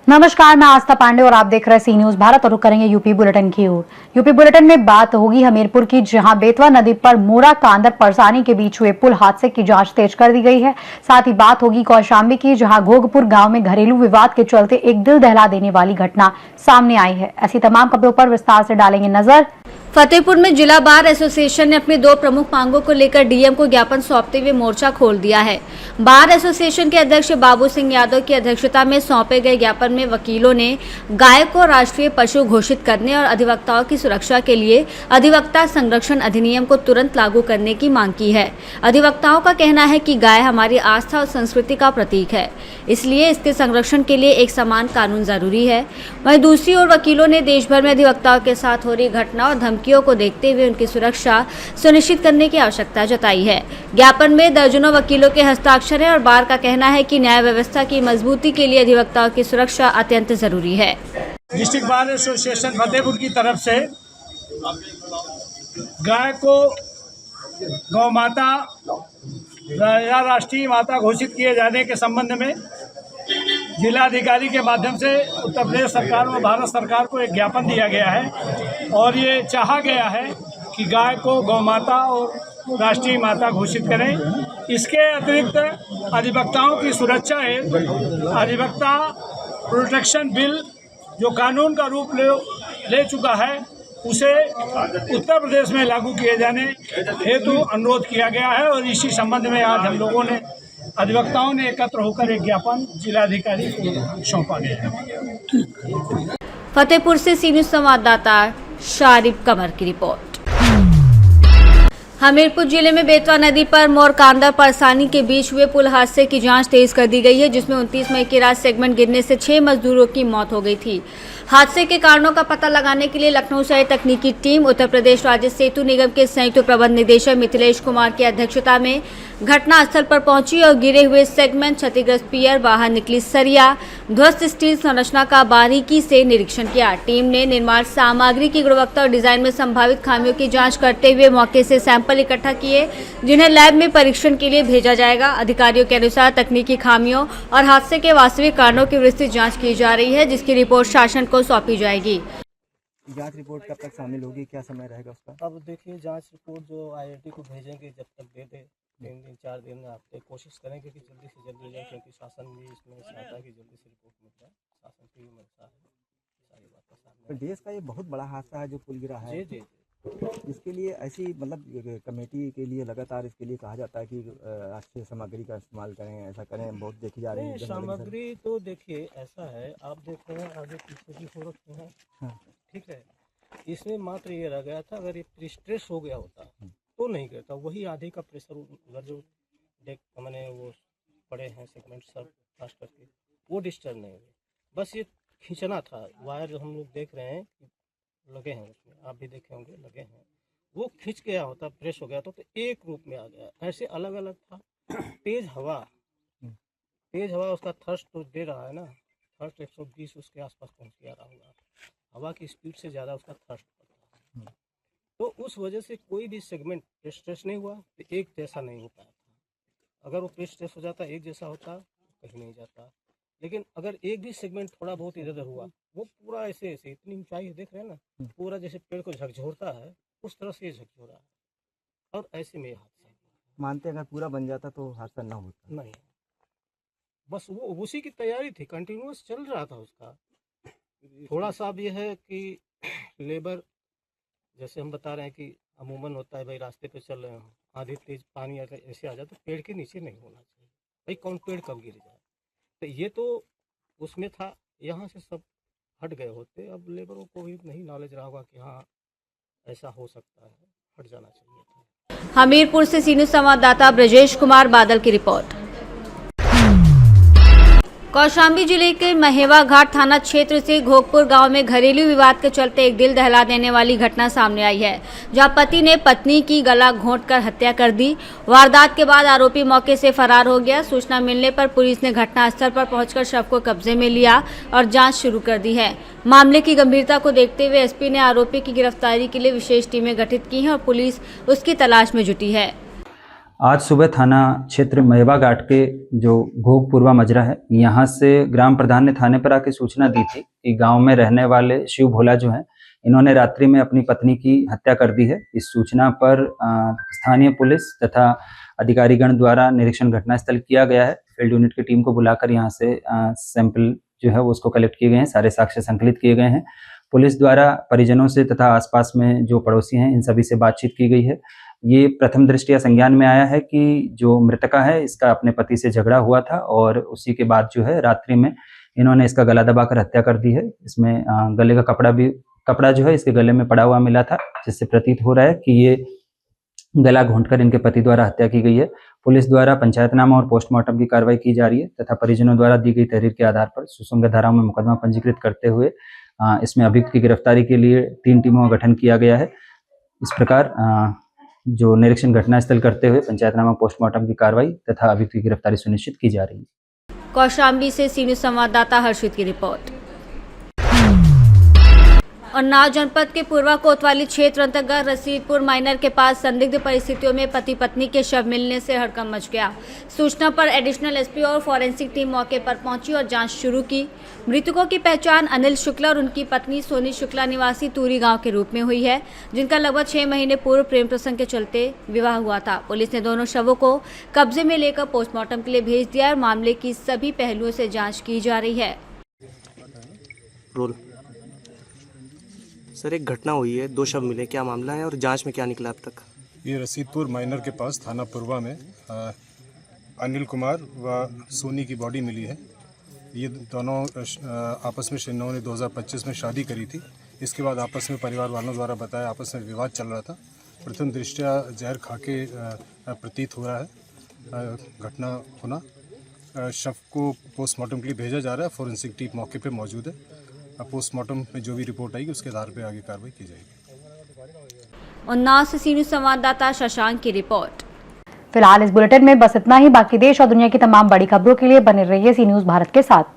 नमस्कार, मैं आस्था पांडे और आप देख रहे हैं सी न्यूज भारत और रुक करेंगे यूपी बुलेटिन की ओर। यूपी बुलेटिन में बात होगी हमीरपुर की, जहां बेतवा नदी पर मोरा कांदर परसानी के बीच हुए पुल हादसे की जांच तेज कर दी गई है। साथ ही बात होगी कौशाम्बी की, जहां घोघपुर गांव में घरेलू विवाद के चलते एक दिल दहला देने वाली घटना सामने आई है। ऐसी तमाम खबरों पर विस्तार से डालेंगे नजर। फतेहपुर में जिला बार एसोसिएशन ने अपनी 2 प्रमुख मांगों को लेकर डीएम को ज्ञापन सौंपते हुए मोर्चा खोल दिया है। बार एसोसिएशन के अध्यक्ष बाबू सिंह यादव की अध्यक्षता में सौंपे गए ज्ञापन में वकीलों ने गाय को राष्ट्रीय पशु घोषित करने और अधिवक्ताओं की सुरक्षा के लिए अधिवक्ता संरक्षण अधिनियम को तुरंत लागू करने की मांग की है। अधिवक्ताओं का कहना है कि गाय हमारी आस्था और संस्कृति का प्रतीक है, इसलिए इसके संरक्षण के लिए एक समान कानून जरूरी है। वहीं दूसरी ओर वकीलों ने देश भर में अधिवक्ताओं के साथ हो रही घटना और धमकियों को देखते हुए उनकी सुरक्षा सुनिश्चित करने की आवश्यकता जताई है। ज्ञापन में दर्जनों वकीलों के हस्ताक्षर हैं और बार का कहना है कि न्याय व्यवस्था की मजबूती के लिए अधिवक्ताओं की सुरक्षा अत्यंत जरूरी है। डिस्ट्रिक्ट बार एसोसिएशन फतेहपुर की तरफ से गाय को गौ माता या राष्ट्रीय माता घोषित किए जाने के संबंध में जिलाधिकारी के माध्यम से उत्तर प्रदेश सरकार और भारत सरकार को एक ज्ञापन दिया गया है और ये चाहा गया है कि गाय को गौ माता और राष्ट्रीय माता घोषित करें। इसके अतिरिक्त अधिवक्ताओं की सुरक्षा है, अधिवक्ता प्रोटेक्शन बिल जो कानून का रूप ले चुका है उसे उत्तर प्रदेश में लागू किए जाने हेतु अनुरोध किया गया है और इसी संबंध में आज हम लोगों ने अधिवक्ताओं ने एकत्र होकर एक ज्ञापन जिलाधिकारी को सौंपा गया है। फतेहपुर से सी न्यूज संवाददाता शारिफ कमर की रिपोर्ट। हमीरपुर जिले में बेतवा नदी पर मोरकांदर परसानी के बीच हुए पुल हादसे की जांच तेज कर दी गई है, जिसमें 29 मई की रात सेगमेंट गिरने से 6 मजदूरों की मौत हो गई थी। हादसे के कारणों का पता लगाने के लिए लखनऊ से तकनीकी टीम उत्तर प्रदेश राज्य सेतु निगम के संयुक्त प्रबंध निदेशक मिथिलेश कुमार की अध्यक्षता में घटनास्थल पर पहुंची और गिरे हुए सेगमेंट, क्षतिग्रस्त पियर, बाहर निकली सरिया, ध्वस्त स्टील संरचना का बारीकी से निरीक्षण किया। टीम ने निर्माण सामग्री की गुणवत्ता और डिजाइन में संभावित खामियों की जांच करते हुए मौके से सैंपल इकट्ठा किए, जिन्हें लैब में परीक्षण के लिए भेजा जाएगा। अधिकारियों के अनुसार तकनीकी खामियों और हादसे के वास्तविक कारणों की विस्तृत जांच की जा रही है, जिसकी रिपोर्ट शासन को सौंपी जाएगी। जांच रिपोर्ट कब तक शामिल होगी, क्या समय रहेगा उसका? अब देखिए, जांच रिपोर्ट जो आईआईटी को भेजेंगे, जब तक दे दे 3 दिन 4 दिन हफ्ते कोशिश करेंगे कि जल्दी से जल्दी जाए, क्योंकि शासन भी इसमें चाहता है कि जल्दी से रिपोर्ट मिल जाए। शासन की भी मंशा है सारी बातें सामने। तो देश का ये बहुत बड़ा हादसा है जो पुल गिरा है। जी जी। इसके लिए ऐसी मतलब कमेटी के लिए लगातार इसके लिए कहा जाता है कि अच्छी सामग्री का इस्तेमाल करें, ऐसा करें, बहुत देखी जा रही है सामग्री। तो देखिए ऐसा है, आप देख रहे हैं आगे पीछे भी हो रखे हैं। हाँ। ठीक है, इसमें मात्र ये रह गया था, अगर ये स्ट्रेस हो गया होता तो नहीं गिरता। वही आधे का प्रेशर उधर जो देख मैंने वो पड़े हैं सेगमेंट सब खास करके, वो डिस्टर्ब नहीं हुए। बस ये खींचना था, वायर जो हम लोग देख रहे हैं लगे हैं उसमें, आप भी देखे होंगे लगे हैं, वो खींच गया होता, प्रेस हो गया तो एक रूप में आ गया। ऐसे अलग अलग था। तेज हवा उसका थर्स्ट तो दे रहा है ना, थर्स्ट 120 उसके आसपास पहुंच गया होगा। हवा की स्पीड से ज़्यादा उसका थर्स्ट पड़ता है, तो उस वजह से कोई भी सेगमेंट प्रेस नहीं हुआ, तो एक जैसा नहीं हो पाया था। अगर वो प्रेस हो जाता, एक जैसा होता, कहीं नहीं जाता। लेकिन अगर एक भी सेगमेंट थोड़ा बहुत इधर उधर हुआ, वो पूरा ऐसे इतनी ऊंचाई देख रहे हैं ना, पूरा जैसे पेड़ को झकझोरता है उस तरह से झकझोरा है, और ऐसे में हादसा। मानते अगर पूरा बन जाता तो हादसा ना होता? नहीं, बस वो उसी की तैयारी थी, कंटिन्यूअस चल रहा था उसका। थोड़ा सा अब यह है कि लेबर, जैसे हम बता रहे हैं कि अमूमन होता है भाई, रास्ते पे चल रहे हो, आधी तेज पानी ऐसे आ जाए तो पेड़ के नीचे नहीं होना चाहिए भाई, कौन पेड़ कब गिर जाए। तो ये तो उसमें था, यहाँ से सब हट गए होते। अब लेबरों को भी नहीं नॉलेज रहा होगा कि हाँ ऐसा हो सकता है, हट जाना चाहिए था। हमीरपुर से सी न्यूज संवाददाता ब्रजेश कुमार बादल की रिपोर्ट। कौशाम्बी जिले के महेवा घाट थाना क्षेत्र से घोकपुर गांव में घरेलू विवाद के चलते एक दिल दहला देने वाली घटना सामने आई है, जहां पति ने पत्नी की गला घोंटकर हत्या कर दी। वारदात के बाद आरोपी मौके से फरार हो गया। सूचना मिलने पर पुलिस ने घटनास्थल पर पहुंचकर शव को कब्जे में लिया और जांच शुरू कर दी है। मामले की गंभीरता को देखते हुए एसपी ने आरोपी की गिरफ्तारी के लिए विशेष टीमें गठित की हैं और पुलिस उसकी तलाश में जुटी है। आज सुबह थाना क्षेत्र महेवा घाट के जो घोकपुरवा मजरा है, यहाँ से ग्राम प्रधान ने थाने पर आके सूचना दी थी कि गांव में रहने वाले शिव भोला जो हैं, इन्होंने रात्रि में अपनी पत्नी की हत्या कर दी है। इस सूचना पर स्थानीय पुलिस तथा अधिकारीगण द्वारा निरीक्षण घटनास्थल किया गया है। फील्ड यूनिट की टीम को बुलाकर यहाँ से सैंपल जो है वो उसको कलेक्ट किए गए हैं, सारे साक्ष्य संकलित किए गए हैं। पुलिस द्वारा परिजनों से तथा आसपास में जो पड़ोसी हैं इन सभी से बातचीत की गई है। ये प्रथम दृष्टया संज्ञान में आया है कि जो मृतका है इसका अपने पति से झगड़ा हुआ था और उसी के बाद जो है रात्रि में इन्होंने इसका गला दबाकर हत्या कर दी है। इसमें गले का कपड़ा जो है इसके गले में पड़ा हुआ मिला था, जिससे प्रतीत हो रहा है कि ये गला घोंटकर इनके पति द्वारा हत्या की गई है। पुलिस द्वारा पंचायतनामा और पोस्टमार्टम की कार्रवाई की जा रही है तथा परिजनों द्वारा दी गई तहरीर के आधार पर सुसंगत धाराओं में मुकदमा पंजीकृत करते हुए इसमें अभियुक्त की गिरफ्तारी के लिए 3 टीमों का गठन किया गया है। इस प्रकार जो निरीक्षण घटनास्थल करते हुए पंचायतनामा पोस्टमार्टम की कार्रवाई तथा अभियुक्त की गिरफ्तारी सुनिश्चित की जा रही है। कौशाम्बी से सी न्यूज़ संवाददाता हर्षित की रिपोर्ट। उन्नाव जनपद के पूर्वा कोतवाली क्षेत्र अंतर्गत रसीदपुर माइनर के पास संदिग्ध परिस्थितियों में पति पत्नी के शव मिलने से हड़कंप मच गया। सूचना पर एडिशनल एसपी और फॉरेंसिक टीम मौके पर पहुंची और जांच शुरू की। मृतकों की पहचान अनिल शुक्ला और उनकी पत्नी सोनी शुक्ला निवासी तूरी गांव के रूप में हुई है, जिनका लगभग 6 महीने पूर्व प्रेम प्रसंग के चलते विवाह हुआ था। पुलिस ने दोनों शवों को कब्जे में लेकर पोस्टमार्टम के लिए भेज दिया और मामले की सभी पहलुओं से जाँच की जा रही है। सर, एक घटना हुई है, 2 शव मिले, क्या मामला है और जांच में क्या निकला अब तक? ये रसीदपुर माइनर के पास थाना पूर्वा में अनिल कुमार व सोनी की बॉडी मिली है। ये दोनों आपस में इन्होंने 2025 में शादी करी थी। इसके बाद आपस में परिवार वालों द्वारा बताया आपस में विवाद चल रहा था। प्रथम दृष्टया जहर खाके प्रतीत हो रहा है घटना होना। शव को पोस्टमार्टम के लिए भेजा जा रहा है। फॉरेंसिक टीम मौके पे मौजूद है। पोस्टमार्टम में जो भी रिपोर्ट आएगी उसके आधार पर आगे कार्रवाई की जाएगी। उन्नाव से सी न्यूज़ संवाददाता शशांक की रिपोर्ट। फिलहाल इस बुलेटिन में बस इतना ही। बाकी देश और दुनिया की तमाम बड़ी खबरों के लिए बने रहिए सी न्यूज़ भारत के साथ।